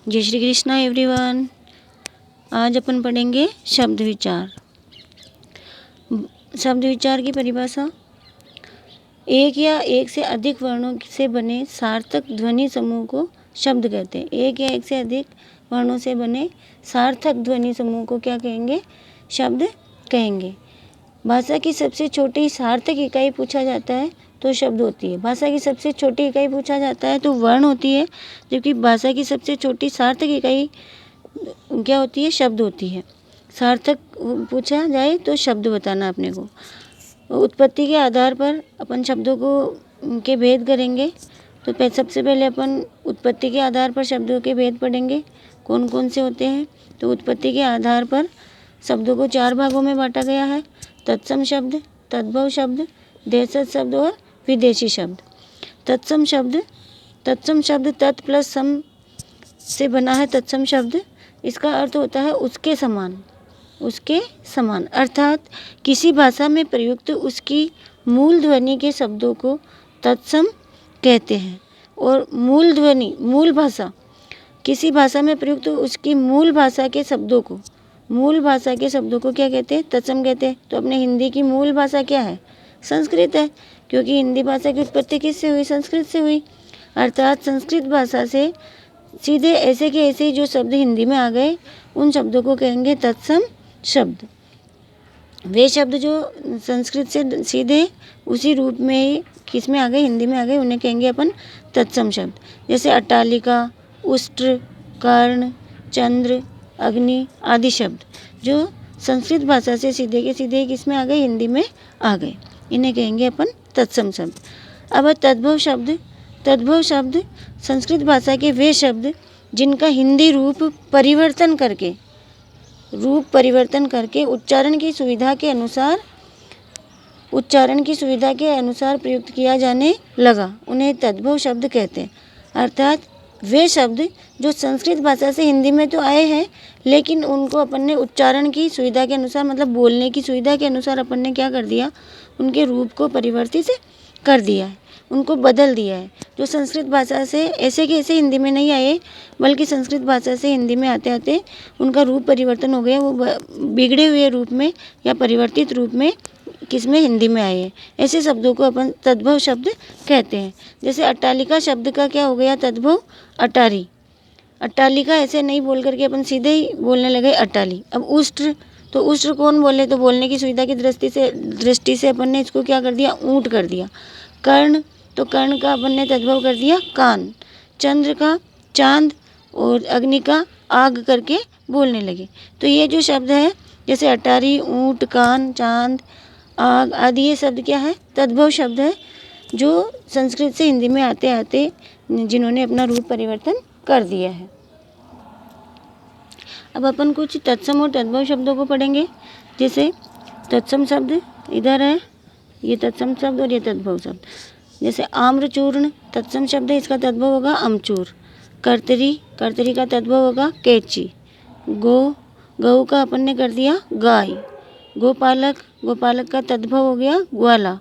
जय श्री कृष्णा एवरीवन। आज अपन पढ़ेंगे शब्द विचार। शब्द विचार की परिभाषा, एक या एक से अधिक वर्णों से बने सार्थक ध्वनि समूह को शब्द कहते हैं। एक या एक से अधिक वर्णों से बने सार्थक ध्वनि समूह को क्या कहेंगे? शब्द कहेंगे। भाषा की सबसे छोटी सार्थक इकाई पूछा जाता है तो शब्द होती है। भाषा की सबसे छोटी इकाई पूछा जाता है तो वर्ण होती है, जबकि भाषा की सबसे छोटी सार्थक इकाई क्या होती है? शब्द होती है। सार्थक पूछा जाए तो शब्द बताना अपने को। उत्पत्ति के आधार पर अपन शब्दों को के भेद करेंगे। तो सबसे पहले अपन उत्पत्ति के आधार पर शब्दों के भेद पढ़ेंगे, कौन कौन से होते हैं। तो उत्पत्ति के आधार पर शब्दों को 4 भागों में बांटा गया है: तत्सम शब्द, तद्भव शब्द, देशज शब्द और विदेशी शब्द। तत्सम शब्द तत् प्लस सम से बना है। तत्सम शब्द, इसका अर्थ होता है उसके समान। उसके समान अर्थात किसी भाषा में प्रयुक्त उसकी मूल ध्वनि के शब्दों को तत्सम कहते हैं। और मूल ध्वनि, मूल भाषा, किसी भाषा में प्रयुक्त उसकी मूल भाषा के शब्दों को क्या कहते हैं? तत्सम कहते हैं। तो अपने हिंदी की मूल भाषा क्या है? संस्कृत है, क्योंकि हिंदी भाषा की उत्पत्ति किससे हुई? संस्कृत से हुई। अर्थात संस्कृत भाषा से सीधे ऐसे के ऐसे जो शब्द हिंदी में आ गए, उन शब्दों को कहेंगे तत्सम शब्द। वे शब्द जो संस्कृत से सीधे उसी रूप में ही किस में आ गए? हिंदी में आ गए, उन्हें कहेंगे अपन तत्सम शब्द। जैसे अट्टालिका, उष्ट्र, कर्ण, चंद्र, अग्नि आदि शब्द जो संस्कृत भाषा से सीधे के सीधे किस में आ गए? हिंदी में आ गए, इन्हें कहेंगे अपन तत्सम शब्द। अब तद्भव शब्द संस्कृत भाषा के वे शब्द जिनका हिंदी रूप परिवर्तन करके उच्चारण की सुविधा के अनुसार प्रयुक्त किया जाने लगा, उन्हें तद्भव शब्द कहते हैं। अर्थात वे शब्द जो संस्कृत भाषा से हिंदी में तो आए हैं, लेकिन उनको अपन ने उच्चारण की सुविधा के अनुसार, मतलब बोलने की सुविधा के अनुसार अपन ने क्या कर दिया? उनके रूप को परिवर्तित कर दिया है, उनको बदल दिया है। जो संस्कृत भाषा से ऐसे के ऐसे हिंदी में नहीं आए, बल्कि संस्कृत भाषा से हिंदी में आते आते उनका रूप परिवर्तन हो गया, वो बिगड़े हुए रूप में या परिवर्तित रूप में किस में? हिंदी में आए हैं। ऐसे शब्दों को अपन तद्भव शब्द कहते हैं। जैसे अट्टालिका शब्द का क्या हो गया? तद्भव अटारी। अट्टालिका ऐसे नहीं बोल करके अपन सीधे ही बोलने लगे अटाली। अब उष्ट्र, तो उष्ट्र कौन बोले? तो बोलने की सुविधा की दृष्टि से अपन ने इसको क्या कर दिया? ऊंट कर दिया। कर्ण, तो कर्ण का अपन ने तद्भव कर दिया कान। चंद्र का चांद और अग्नि का आग करके बोलने लगे। तो ये जो शब्द है, जैसे अटारी, ऊंट, कान, चांद, आग आदि, ये शब्द क्या है? तद्भव शब्द है, जो संस्कृत से हिंदी में आते आते जिन्होंने अपना रूप परिवर्तन कर दिया है। अब अपन कुछ तत्सम और तद्भव शब्दों को पढ़ेंगे। जैसे तत्सम शब्द इधर है, ये तत्सम शब्द और ये तद्भव शब्द। जैसे आम्रचूर्ण तत्सम शब्द है, इसका तद्भव होगा अमचूर। कर्तरी का तद्भव होगा कैची। गऊ का अपन ने कर दिया गाय। गोपालक का तद्भव हो गया ग्वाला।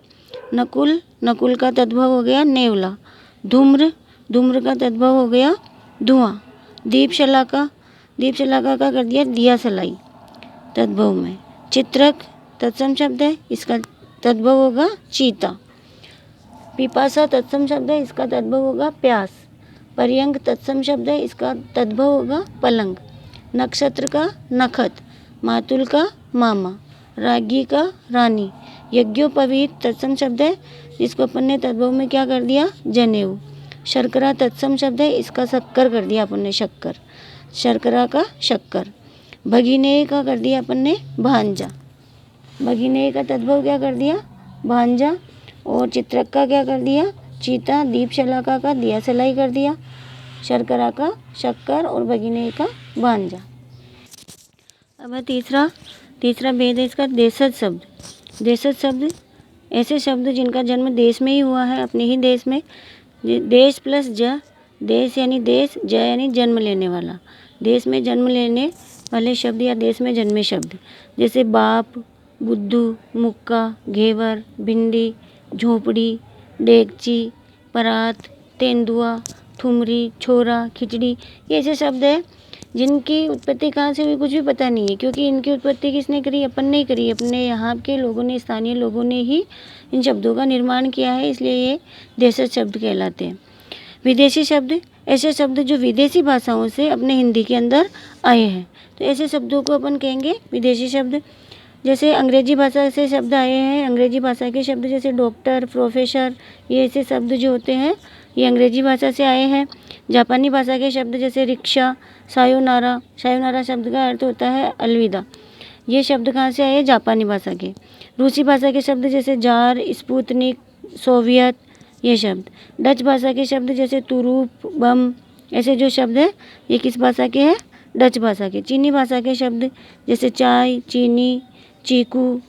नकुल का तद्भव हो गया नेवला। धूम्र का तद्भव हो गया धुआं। दीपशलाका का कर दिया दिया सलाई तद्भव में। चित्रक तत्सम शब्द है, इसका तद्भव होगा चीता। पिपासा तत्सम शब्द है, इसका तद्भव होगा प्यास। पर्यंक तत्सम शब्द है, इसका तद्भव होगा पलंग। नक्षत्र का नखत। मातुल का मामा। रागी का रानी। यज्ञोपवीत तत्सम शब्द है, जिसको अपन ने तद्भव में क्या कर दिया? जनेऊ। शर्करा तत्सम शब्द है, इसका शक्कर कर दिया अपन ने शक्कर। शर्करा का शक्कर। भगिनेय का कर दिया अपन ने भांजा। भगिनेय का तद्भव क्या कर दिया? भांजा। और चित्रक का क्या कर दिया? चीता। दीपशलाका का दिया सलाई कर दिया। शर्करा का शक्कर और भगिनेय का भांजा। अब तीसरा भेद है इसका देशज शब्द ऐसे शब्द जिनका जन्म देश में ही हुआ है, अपने ही देश में। देश प्लस ज, देश यानी देश, ज यानी जन्म लेने वाला। देश में जन्म लेने वाले शब्द या देश में जन्मे शब्द। जैसे बाप, बुद्धू, मुक्का, घेवर, भिंडी, झोपड़ी, डेगची, परात, तेंदुआ, ठुमरी, छोरा, खिचड़ी, ये ऐसे शब्द हैं जिनकी उत्पत्ति कहाँ से हुई कुछ भी पता नहीं है, क्योंकि इनकी उत्पत्ति किसने करी? अपन ने ही करी। अपने यहाँ के लोगों ने, स्थानीय लोगों ने ही इन शब्दों का निर्माण किया है, इसलिए ये देशज शब्द कहलाते हैं। विदेशी शब्द, ऐसे शब्द जो विदेशी भाषाओं से अपने हिंदी के अंदर आए हैं, तो ऐसे शब्दों को अपन कहेंगे विदेशी शब्द। जैसे अंग्रेजी भाषा से शब्द आए हैं, अंग्रेजी भाषा के शब्द जैसे डॉक्टर, प्रोफेसर, ये ऐसे शब्द जो होते हैं ये अंग्रेजी भाषा से आए हैं। जापानी भाषा के शब्द जैसे रिक्शा, सायोनारा, सायोनारा शब्द का अर्थ होता है अलविदा, ये शब्द कहाँ से आए? जापानी भाषा के। रूसी भाषा के शब्द जैसे जार, स्पुतनिक, सोवियत, ये शब्द। डच भाषा के शब्द जैसे तुरूप, बम, ऐसे जो शब्द हैं ये किस भाषा के हैं? डच भाषा के। चीनी भाषा के शब्द जैसे चाय, चीनी, चीकू,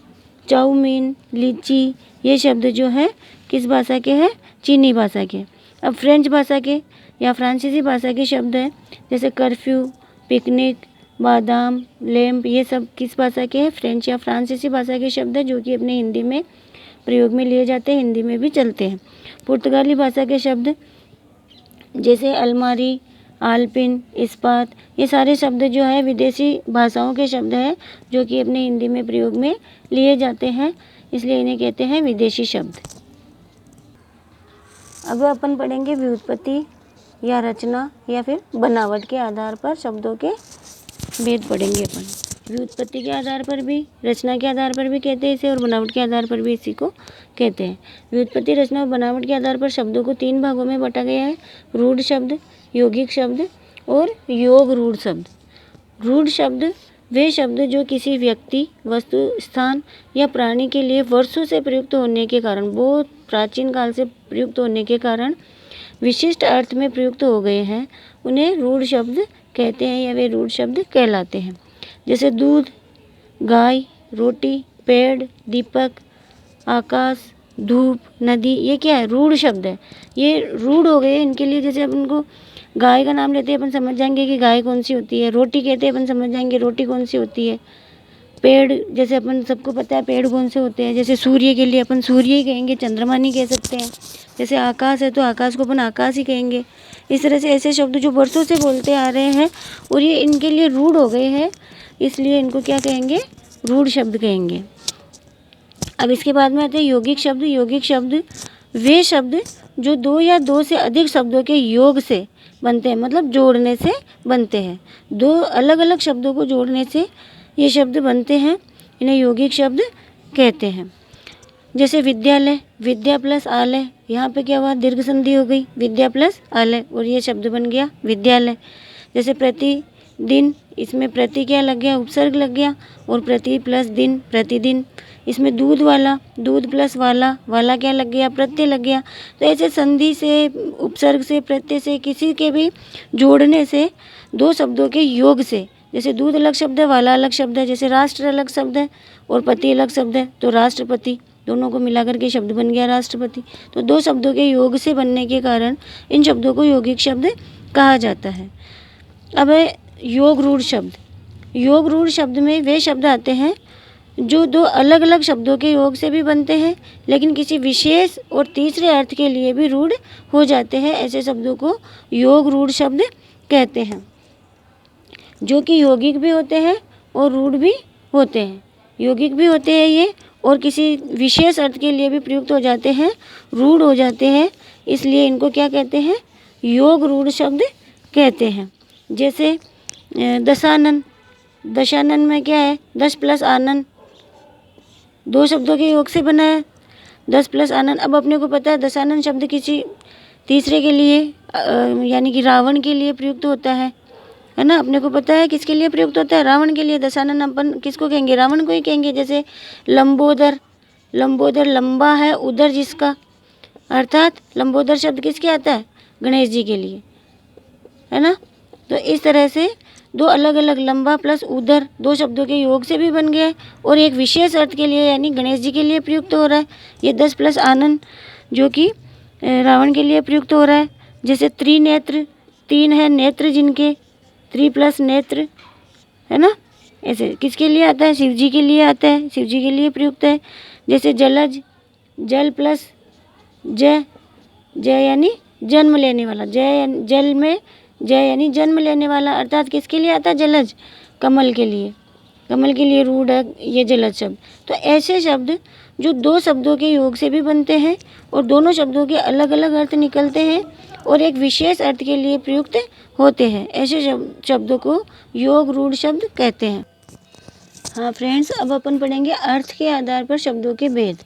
चाउमीन, लीची, ये शब्द जो है किस भाषा के हैं? चीनी भाषा के। अब फ्रेंच भाषा के या फ्रांसीसी भाषा के शब्द हैं जैसे कर्फ्यू, पिकनिक, बादाम, लैंप, ये सब किस भाषा के हैं? फ्रेंच या फ्रांसीसी भाषा के शब्द हैं जो कि अपने हिंदी में प्रयोग में लिए जाते हैं, हिंदी में भी चलते हैं। पुर्तगाली भाषा के शब्द जैसे अलमारी, आलपिन, इस्पात, ये सारे शब्द जो है विदेशी भाषाओं के शब्द हैं जो कि अपने हिंदी में प्रयोग में लिए जाते हैं, इसलिए इन्हें कहते हैं विदेशी शब्द। अब अपन पढ़ेंगे व्युत्पत्ति या रचना या फिर बनावट के आधार पर शब्दों के भेद पढ़ेंगे अपन। व्युत्पत्ति के आधार पर भी, रचना के आधार पर भी कहते हैं इसे, और बनावट के आधार पर भी इसी को कहते हैं। व्युत्पत्ति, रचना और बनावट के आधार पर शब्दों को 3 भागों में बांटा गया है: रूढ़ शब्द, यौगिक शब्द और योग रूढ़ शब्द। रूढ़ शब्द वे शब्द जो किसी व्यक्ति, वस्तु, स्थान या प्राणी के लिए वर्षों से प्रयुक्त होने के कारण, बहुत प्राचीन काल से प्रयुक्त होने के कारण विशिष्ट अर्थ में प्रयुक्त हो गए हैं, उन्हें रूढ़ शब्द कहते हैं या वे रूढ़ शब्द कहलाते हैं। जैसे दूध, गाय, रोटी, पेड़, दीपक, आकाश, धूप, नदी, ये क्या है? रूढ़ शब्द है। ये रूढ़ हो गए इनके लिए। जैसे अपन को गाय का नाम लेते हैं, अपन समझ जाएंगे कि गाय कौन सी होती है। रोटी कहते हैं, अपन समझ जाएंगे रोटी कौन सी होती है। पेड़, जैसे अपन सबको पता है पेड़ कौन से होते हैं। जैसे सूर्य के लिए अपन सूर्य ही कहेंगे, चंद्रमा नहीं कह सकते हैं। जैसे आकाश है तो आकाश को अपन आकाश ही कहेंगे। इस तरह से ऐसे शब्द जो वर्षों से बोलते आ रहे हैं और ये इनके लिए रूढ़ हो गए हैं, इसलिए इनको क्या कहेंगे? रूढ़ शब्द कहेंगे। अब इसके बाद में आते हैं यौगिक शब्द। यौगिक शब्द वे शब्द जो 2 या 2 से अधिक शब्दों के योग से बनते हैं, मतलब जोड़ने से बनते हैं। 2 अलग अलग शब्दों को जोड़ने से ये शब्द बनते हैं, इन्हें यौगिक शब्द कहते हैं। जैसे विद्यालय, विद्या प्लस आलय, यहाँ पे क्या हुआ? दीर्घ संधि हो गई, विद्या प्लस आलय, और ये शब्द बन गया विद्यालय। जैसे प्रतिदिन, इसमें प्रति क्या लग गया? उपसर्ग लग गया, और प्रति प्लस दिन, प्रतिदिन। इसमें दूध वाला, दूध प्लस वाला, वाला क्या लग गया? प्रत्यय लग गया। तो ऐसे संधि से, उपसर्ग से, प्रत्यय से, किसी के भी जोड़ने से 2 शब्दों के योग से, जैसे दूध अलग शब्द है, वाला अलग शब्द है, जैसे राष्ट्र अलग शब्द है और पति अलग शब्द है, तो राष्ट्रपति, दोनों को मिलाकर के शब्द बन गया राष्ट्रपति। तो 2 शब्दों के योग से बनने के कारण इन शब्दों को यौगिक शब्द कहा जाता है। अब है योग रूढ़ शब्द। योग रूढ़ शब्द में वे शब्द आते हैं जो 2 अलग अलग शब्दों के योग से भी बनते हैं, लेकिन किसी विशेष और तीसरे अर्थ के लिए भी रूढ़ हो जाते हैं। ऐसे शब्दों को योग रूढ़ शब्द कहते हैं, जो कि यौगिक भी होते हैं और रूढ़ भी होते हैं। यौगिक भी होते हैं ये, और किसी विशेष अर्थ के लिए भी प्रयुक्त हो जाते हैं, रूढ़ हो जाते हैं, इसलिए इनको क्या कहते हैं? योग रूढ़ शब्द कहते हैं। जैसे दशानन, दशानन में क्या है? 10 प्लस आनन, 2 शब्दों के योग से बना है, 10 प्लस आनन। अब अपने को पता है दशानन शब्द किसी तीसरे के लिए यानी कि रावण के लिए प्रयुक्त होता है ना? अपने को पता है किसके लिए प्रयुक्त होता है? रावण के लिए। दशानन अपन किसको कहेंगे? रावण को ही कहेंगे। जैसे लंबोदर, लंबोदर लंबा है उदर जिसका, अर्थात लंबोदर शब्द किसके आता है? गणेश जी के लिए, है ना? तो इस तरह से 2 अलग अलग, लंबा प्लस उदर, 2 शब्दों के योग से भी बन गया और एक विशेष अर्थ के लिए यानी गणेश जी के लिए प्रयुक्त हो रहा है। ये 10 प्लस आनन जो कि रावण के लिए प्रयुक्त हो रहा है। जैसे त्रिनेत्र, 3 है नेत्र जिनके, 3 प्लस नेत्र, है ना? ऐसे किसके लिए आता है? शिव जी के लिए आता है, शिव जी के लिए प्रयुक्त है। जैसे जलज, जल प्लस जय, जय यानी जन्म लेने वाला, जल में जय यानी जन्म लेने वाला, अर्थात किसके लिए आता है? जलज, कमल के लिए। कमल के लिए रूढ़ है ये जलज शब्द। तो ऐसे शब्द जो दो शब्दों के योग से भी बनते हैं और दोनों शब्दों के अलग अलग अर्थ निकलते हैं और एक विशेष अर्थ के लिए प्रयुक्त होते हैं, ऐसे शब्दों को योग रूढ़ शब्द कहते हैं। हाँ फ्रेंड्स, अब अपन पढ़ेंगे अर्थ के आधार पर शब्दों के भेद।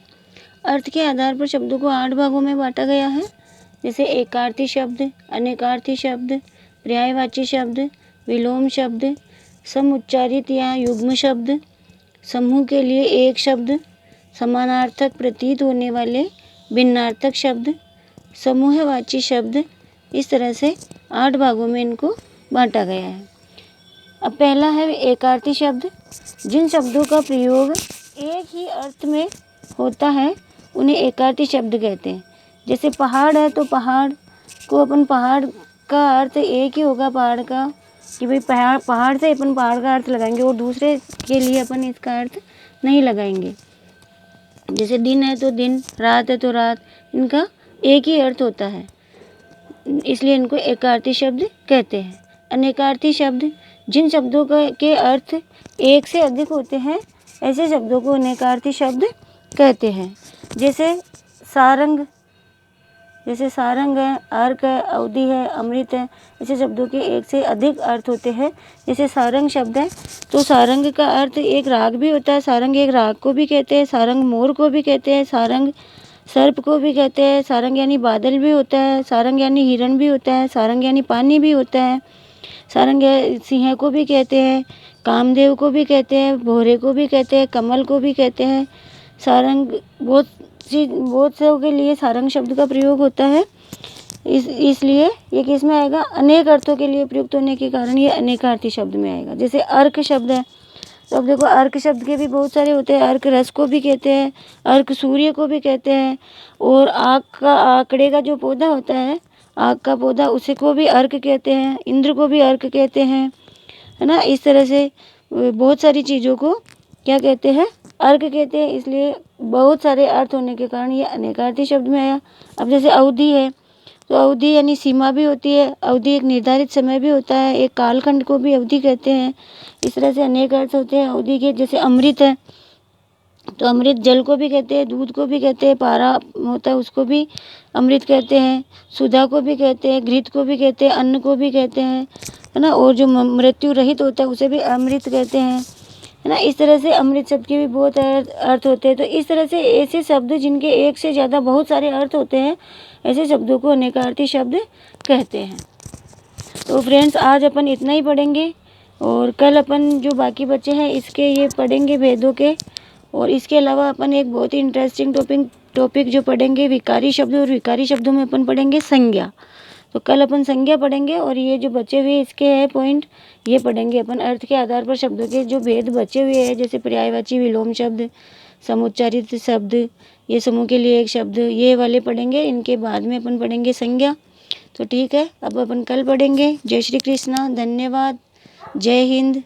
अर्थ के आधार पर शब्दों को 8 भागों में बांटा गया है, जैसे एकार्थी शब्द, अनेकार्थी शब्द, पर्यायवाची शब्द, विलोम शब्द, समुच्चारित या युग्म शब्द, समूह के लिए एक शब्द, समानार्थक प्रतीत होने वाले भिन्नार्थक शब्द, समूहवाची शब्द। इस तरह से 8 भागों में इनको बांटा गया है। अब पहला है एकार्थी शब्द। जिन शब्दों का प्रयोग एक ही अर्थ में होता है उन्हें एकार्थी शब्द कहते हैं। जैसे पहाड़ है तो पहाड़ को अपन पहाड़ का अर्थ एक ही होगा पहाड़ का, कि भाई पहाड़ से अपन पहाड़ का अर्थ लगाएंगे और दूसरे के लिए अपन इसका अर्थ नहीं लगाएंगे। जैसे दिन है तो दिन, रात है तो रात, इनका एक ही अर्थ होता है, इसलिए इनको एकार्थी शब्द कहते हैं। अनेकार्थी शब्द, जिन शब्दों के अर्थ एक से अधिक होते हैं ऐसे शब्दों को अनेकार्थी शब्द कहते हैं। जैसे सारंग है, अर्क है, अवधि है, अमृत है, ऐसे शब्दों के एक से अधिक अर्थ होते हैं। जैसे सारंग शब्द है तो सारंग का अर्थ एक राग भी होता है, सारंग एक राग को भी कहते हैं, सारंग मोर को भी कहते हैं, सारंग सर्प को भी कहते हैं, सारंग यानी बादल भी होता है, सारंग यानी हिरण भी होता है, सारंग यानी पानी भी होता है, सारंग सिंह को भी कहते हैं, कामदेव को भी कहते हैं, भोरे को भी कहते हैं, कमल को भी कहते हैं। सारंग बहुत से के लिए सारंग शब्द का प्रयोग होता है, इसलिए ये किस में आएगा? अनेक अर्थों के लिए प्रयुक्त होने के कारण ये अनेकार्थी शब्द में आएगा। जैसे अर्क शब्द है तो अब देखो अर्क शब्द के भी बहुत सारे होते हैं। अर्क रस को भी कहते हैं, अर्क सूर्य को भी कहते हैं, और आकड़े का जो पौधा होता है, आग का पौधा, उसे को भी अर्क कहते हैं, इंद्र को भी अर्क कहते हैं, है ना। इस तरह से बहुत सारी चीज़ों को क्या कहते हैं? अर्क कहते हैं। इसलिए बहुत सारे अर्थ होने के कारण ये अनेकार्थी शब्द में आया। अब जैसे अवधि है तो अवधि यानी सीमा भी होती है, अवधि एक निर्धारित समय भी होता है, एक कालखंड को भी अवधि कहते हैं। इस तरह से अनेक अर्थ होते हैं अवधि के। जैसे अमृत है तो अमृत जल को भी कहते हैं, दूध को भी कहते हैं, पारा होता है उसको भी अमृत कहते हैं, सुधा को भी कहते हैं, घृत को भी कहते हैं, अन्न को भी कहते हैं, है ना। और जो मृत्यु रहित होता है उसे भी अमृत कहते हैं, है ना। इस तरह से अमृत शब्द के भी बहुत अर्थ होते हैं। तो इस तरह से ऐसे शब्द जिनके एक से ज़्यादा बहुत सारे अर्थ होते हैं ऐसे शब्दों को अनेकार्थी शब्द कहते हैं। तो फ्रेंड्स, आज अपन इतना ही पढ़ेंगे और कल अपन जो बाकी बच्चे हैं इसके ये पढ़ेंगे भेदों के। और इसके अलावा अपन एक बहुत ही इंटरेस्टिंग टॉपिक जो पढ़ेंगे विकारी शब्द, और विकारी शब्दों में अपन पढ़ेंगे संज्ञा। तो कल अपन संज्ञा पढ़ेंगे और ये जो बचे हुए इसके है पॉइंट ये पढ़ेंगे अपन। अर्थ के आधार पर शब्दों के जो भेद बचे हुए हैं, जैसे पर्यायवाची, विलोम शब्द, समुच्चारित शब्द, ये समूह के लिए एक शब्द, ये वाले पढ़ेंगे। इनके बाद में अपन पढ़ेंगे संज्ञा। तो ठीक है, अब अपन कल पढ़ेंगे। जय श्री कृष्णा, धन्यवाद, जय हिंद।